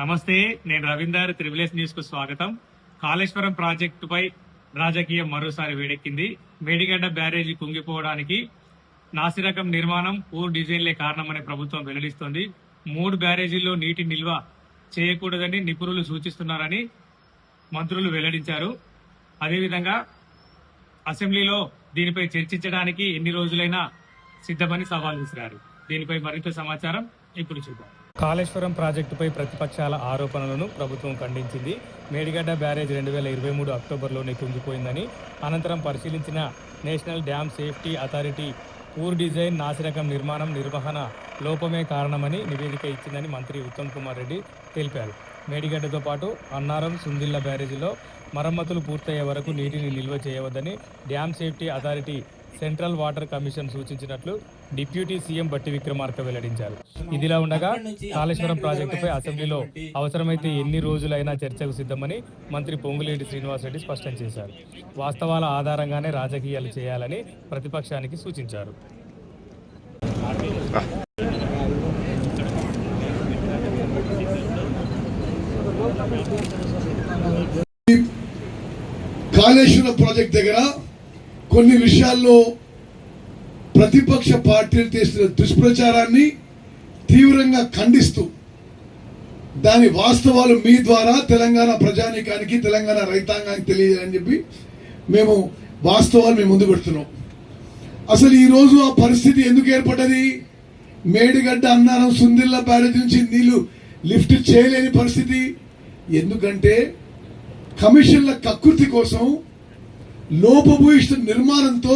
నమస్తే, నేను Ravinder. Triple news కు స్వాగతం. కాళేశ్వరం ప్రాజెక్టుపై రాజకీయం మరోసారి వేడెక్కింది. మేడిగడ్డ బ్యారేజీ కుంగిపోవడానికి నాసిరకం నిర్మాణం, పూర్ డిజైన్లే కారణమని ప్రభుత్వం వెల్లడిస్తోంది. 3 బ్యారేజీల్లో నీటి నిల్వ చేయకూడదని నిపుణులు సూచిస్తున్నారని మంత్రులు వెల్లడించారు. అదేవిధంగా అసెంబ్లీలో దీనిపై చర్చించడానికి ఎన్ని రోజులైనా సిద్ధమని సవాల్ విసిరారు. దీనిపై మరింత సమాచారం ఇప్పుడు చూద్దాం. కాళేశ్వరం ప్రాజెక్టుపై ప్రతిపక్షాల ఆరోపణలను ప్రభుత్వం ఖండించింది. మేడిగడ్డ బ్యారేజ్ 2023 అక్టోబర్లోనే కుంగిపోయిందని, అనంతరం పరిశీలించిన national dam safety authority poor design, నాసిరకం నిర్మాణం, నిర్వహణ లోపమే కారణమని నివేదిక ఇచ్చిందని మంత్రి ఉత్తమ్ కుమార్ రెడ్డి తెలిపారు. మేడిగడ్డతో పాటు అన్నారం, సుందిళ్ల బ్యారేజీలో మరమ్మతులు పూర్తయ్యే వరకు నీటిని నిల్వ చేయవద్దని dam safety authority, central water commission సూచించినట్లు డిప్యూటీ సీఎం బట్టి విక్రమార్క వెల్లడించారు. ఇదిలా ఉండగా కాళేశ్వరం ప్రాజెక్టుపై అసెంబ్లీలో అవసరమైతే ఎన్ని రోజులైనా చర్చకు సిద్ధమని మంత్రి పొంగులేటి శ్రీనివాసరెడ్డి స్పష్టం చేశారు. వాస్తవాల ఆధారంగానే రాజకీయాలు చేయాలని ప్రతిపక్షానికి సూచించారు. కాళేశ్వరం ప్రాజెక్ట్ దగ్గర కొన్ని విషయాల్లో ప్రతిపక్ష పార్టీలు చేసిన దుష్ప్రచారాన్ని తీవ్రంగా ఖండిస్తూ దాని వాస్తవాలు మీ ద్వారా తెలంగాణ ప్రజానీకానికి, తెలంగాణ రైతాంగానికి తెలియాలని చెప్పి మేము వాస్తవాలు మేము ముందు పెడుతున్నాం. అసలు ఈరోజు ఆ పరిస్థితి ఎందుకు ఏర్పడ్డది? మేడిగడ్డ, అన్నారం, సుందిళ్ల బ్యారేజ్ నుంచి నీళ్లు లిఫ్ట్ చేయలేని పరిస్థితి. ఎందుకంటే కమిషన్ల కకృతి కోసం, లోపభూయిష్ట నిర్మాణంతో,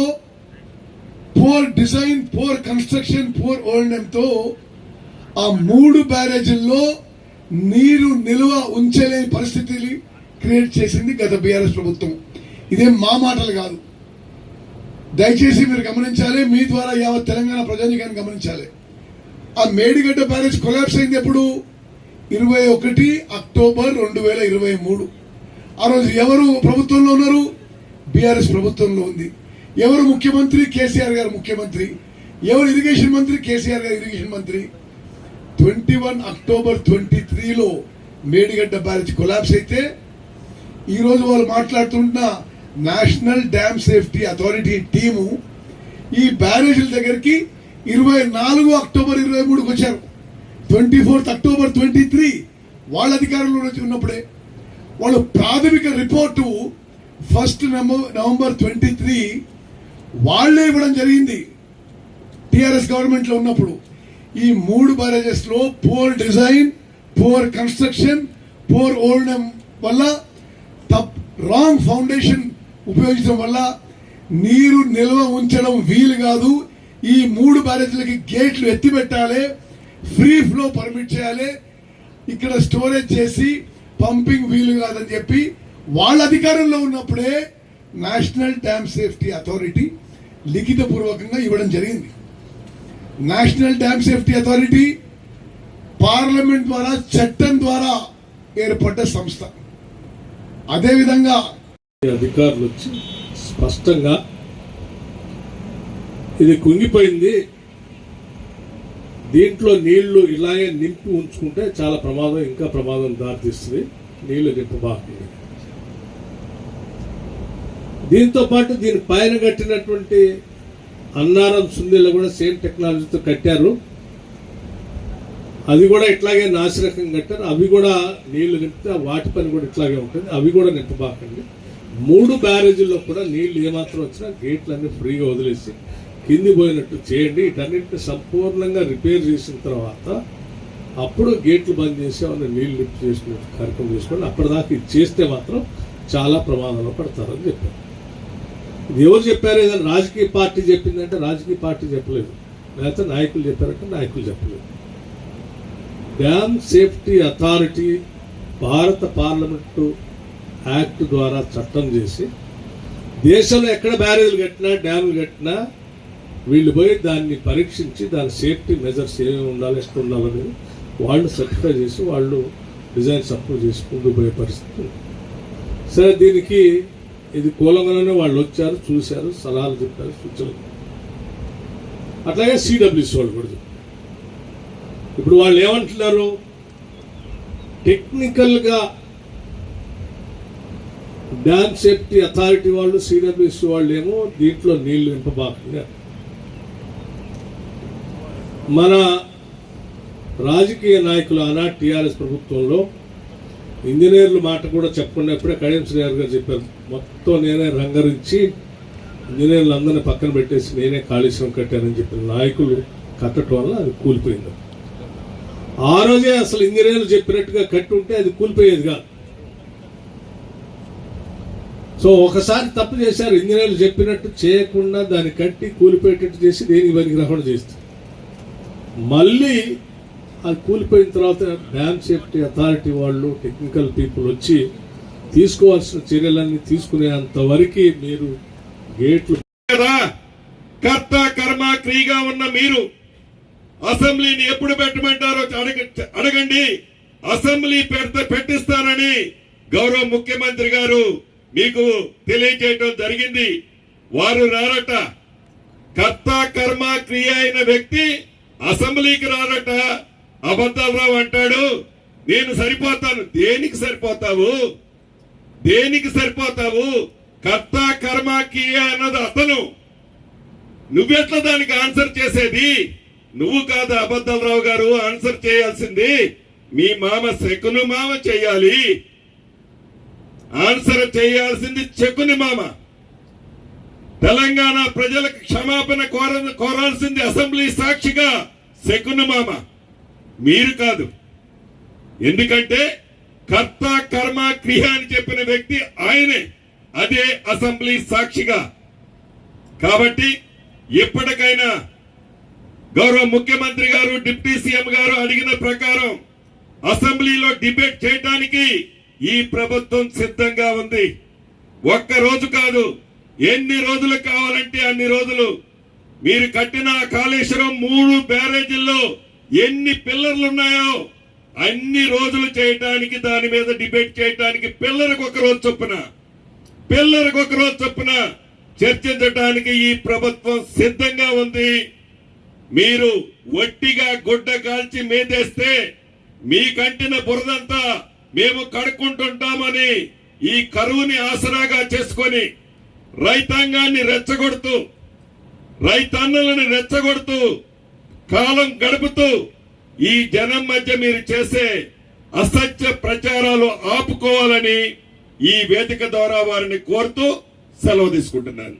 poor design, poor construction, poor ఓల్డంతో ఆ 3 బ్యారేజీల్లో నీరు నిల్వ ఉంచలేని పరిస్థితిని క్రియేట్ చేసింది గత బీఆర్ఎస్ ప్రభుత్వం. ఇదేం మా మాటలు కాదు, దయచేసి మీరు గమనించాలి. మీ ద్వారా యావత్ తెలంగాణ ప్రజానీకాన్ని గమనించాలి. ఆ మేడిగడ్డ బ్యారేజ్ కొలాప్స్ అయింది ఎప్పుడు? 21 అక్టోబర్ 2023. ఆ రోజు ఎవరు ప్రభుత్వంలో ఉన్నారు? బీఆర్ఎస్ ప్రభుత్వంలో ఉంది. ఎవరు ముఖ్యమంత్రి? కేసీఆర్ గారు ముఖ్యమంత్రి. ఎవరు ఇరిగేషన్ మంత్రి? కేసీఆర్ గారు ఇరిగేషన్ మంత్రి. 21 అక్టోబర్ 23లో మేడిగడ్డ బ్యారేజ్ కొలాప్స్ అయితే ఈరోజు వాళ్ళు మాట్లాడుతున్న national dam safety authority team ఈ బ్యారేజీల దగ్గరికి 24 అక్టోబర్ 23కి వచ్చారు. 24 అక్టోబర్ 23 వాళ్ళ అధికారంలో ఉన్నప్పుడే వాళ్ళు ప్రాథమిక రిపోర్టు 1 నవంబర్ 23 వాళ్లే ఇవ్వడం జరిగింది. టిఆర్ఎస్ గవర్నమెంట్ లో ఉన్నప్పుడు ఈ 3 బ్యారేజెస్ లో poor design, poor construction, poor ఓల్డం వల్ల, రాంగ్ ఫౌండేషన్ ఉపయోగించడం వల్ల నీరు నిల్వ ఉంచడం వీలు కాదు. ఈ 3 బ్యారేజీలకి గేట్లు ఎత్తిపెట్టాలి, ఫ్రీ ఫ్లో పర్మిట్ చేయాలి, ఇక్కడ స్టోరేజ్ చేసి పంపింగ్ వీలు కాదని చెప్పి వాళ్ళ అధికారంలో ఉన్నప్పుడే నేషనల్ డ్యామ్ సేఫ్టీ అథారిటీ లిఖిత పూర్వకంగా ఇవ్వడం జరిగింది. National dam safety authority parliament ద్వారా, చట్టం ద్వారా ఏర్పడ్డ సంస్థ. అదేవిధంగా అధికారులు వచ్చి స్పష్టంగా ఇది కుంగిపోయింది, దీంట్లో నీళ్లు ఇలాగే నింపి ఉంచుకుంటే చాలా ప్రమాదం, ఇంకా ప్రమాదం దారితీస్తుంది, నీళ్లు నింపబాకండి. దీంతో పాటు దీని పైన కట్టినటువంటి అన్నారం, సుందిళ్ల కూడా సేమ్ టెక్నాలజీతో కట్టారు. అది కూడా ఇట్లాగే నాసిరకం కట్టారు. అవి కూడా నీళ్లు నింపితే వాటి పని కూడా ఇట్లాగే ఉంటుంది, అవి కూడా నింపబాకండి. 3 బ్యారేజీల్లో కూడా నీళ్లు ఏమాత్రం వచ్చినా గేట్లన్నీ ఫ్రీగా వదిలేసి కింది పోయినట్టు చేయండి. వీటన్నింటిని సంపూర్ణంగా రిపేర్ చేసిన తర్వాత అప్పుడు గేట్లు బంద్ చేసి ఏమన్నా నీళ్లు లిఫ్ట్ చేసుకునే కార్యక్రమం చేసుకోండి. అప్పటిదాకా ఇది చేస్తే మాత్రం చాలా ప్రమాదంలో పడతారని చెప్పారు. ఇది ఎవరు చెప్పారు? ఏదైనా రాజకీయ పార్టీ చెప్పిందంటే రాజకీయ పార్టీ చెప్పలేదు, లేకపోతే నాయకులు చెప్పారంటే నాయకులు చెప్పలేదు. డ్యామ్ సేఫ్టీ అథారిటీ భారత పార్లమెంటు యాక్ట్ ద్వారా చట్టం చేసి దేశంలో ఎక్కడ బ్యారేజీలు కట్టినా, డ్యాములు కట్టినా వీళ్ళు పోయి దాన్ని పరీక్షించి దాని సేఫ్టీ మెజర్స్ ఏమేమి ఉండాలి, ఎక్కడ ఉండాలనేది వాళ్ళు సర్టిఫై చేసి వాళ్ళు డిజైన్స్ అప్రూవ్ చేసి ముందుకు పోయే పరిస్థితి. సరే, దీనికి ఇది కూలంగానే వాళ్ళు వచ్చారు, చూశారు, సలహాలు చెప్పారు, సూచనలు. అట్లాగే సిడబ్ల్యూసీ వాళ్ళు కూడా చెప్పారు. ఇప్పుడు వాళ్ళు ఏమంటున్నారు? టెక్నికల్ గా డ్యామ్ సేఫ్టీ అథారిటీ వాళ్ళు, సిడబ్ల్యూసి వాళ్ళు ఏమో దీంట్లో నీళ్లు నింపబాకండి. మన రాజకీయ నాయకులు ఆనాటి టీఆర్ఎస్ ప్రభుత్వంలో ఇంజనీర్ల మాట కూడా చెప్పకుండా ఎప్పుడే కడియం శ్రీహరి గారు చెప్పారు, మొత్తం నేనే రంగరించి ఇంజనీర్లు అందరినీ పక్కన పెట్టేసి నేనే కాళేశ్వరం కట్టానని చెప్పిన నాయకులు కట్టడం వల్ల అది కూలిపోయింది. ఆ రోజే అసలు ఇంజనీర్లు చెప్పినట్టుగా కట్టి ఉంటే అది కూలిపోయేది కాదు. సో ఒకసారి తప్పు చేశారు, ఇంజనీర్లు చెప్పినట్టు చేయకుండా దాన్ని కట్టి కూలిపోయేటట్టు చేసి దేనికి పనికి రాకుండా చేస్తారు. మళ్ళీ అది కూలిపోయిన తర్వాత డ్యామ్ సేఫ్టీ అథారిటీ వాళ్ళు, టెక్నికల్ పీపుల్ వచ్చి తీసుకోవాల్సిన చర్యలన్నీ తీసుకునేంత వరకు మీరు గేట్లు కదా. కర్త కర్మ క్రియగా ఉన్న మీరు అసెంబ్లీని ఎప్పుడు పెట్టమంటారో అడగండి. అసెంబ్లీ పెట్టిస్తానని గౌరవ ముఖ్యమంత్రి గారు మీకు తెలియజేయడం జరిగింది. వారు రారట. కర్త కర్మ క్రియ అయిన వ్యక్తి అసెంబ్లీకి రారట. అబద్ధాలరావు అంటాడు నేను సరిపోతాను. దేనికి సరిపోతావు? దేనికి సరిపోతావు? కర్త కర్మ క్రియ అన్నది అతను. నువ్వెట్లా దానికి ఆన్సర్ చేసేది? నువ్వు కాదు అబద్ధాలరావు గారు ఆన్సర్ చేయాల్సింది. మీ మామ శకుని మామ చేయాలి. ఆన్సర్ చేయాల్సింది శకుని మామ. తెలంగాణ ప్రజలకు క్షమాపణ కోరాల్సింది అసెంబ్లీ సాక్షిగా శకుని మామ, మీరు కాదు. ఎందుకంటే కర్త కర్మ క్రియ అని చెప్పిన వ్యక్తి ఆయనే, అదే అసెంబ్లీ సాక్షిగా. కాబట్టి ఎప్పటికైనా గౌరవ ముఖ్యమంత్రి గారు, డిప్యూటీ సీఎం గారు అడిగిన ప్రకారం అసెంబ్లీలో డిబేట్ చేయడానికి ఈ ప్రభుత్వం సిద్ధంగా ఉంది. ఒక్క రోజు కాదు, ఎన్ని రోజులు కావాలంటే అన్ని రోజులు. మీరు కట్టిన కాళేశ్వరం 3 బ్యారేజీల్లో ఎన్ని పిల్లర్లు ఉన్నాయో అన్ని రోజులు చేయటానికి, దాని మీద డిబేట్ చేయటానికి పిల్లలకు ఒక రోజు చొప్పున చర్చించడానికి ఈ ప్రభుత్వం సిద్ధంగా ఉంది. మీరు వట్టిగా గుడ్డ కాల్చి మేదేస్తే మీ కంటిన బురదంతా మేము కడుక్కుంటుంటామని ఈ కరువుని ఆసరాగా చేసుకొని రైతాంగాన్ని రెచ్చగొడుతూ, రైతన్నలను రెచ్చగొడుతూ కాలం గడుపుతూ ఈ జనం మధ్య మీరు చేసే అసత్య ప్రచారాలు ఆపుకోవాలని ఈ వేదిక ద్వారా వారిని కోరుతూ సెలవు తీసుకుంటున్నాను.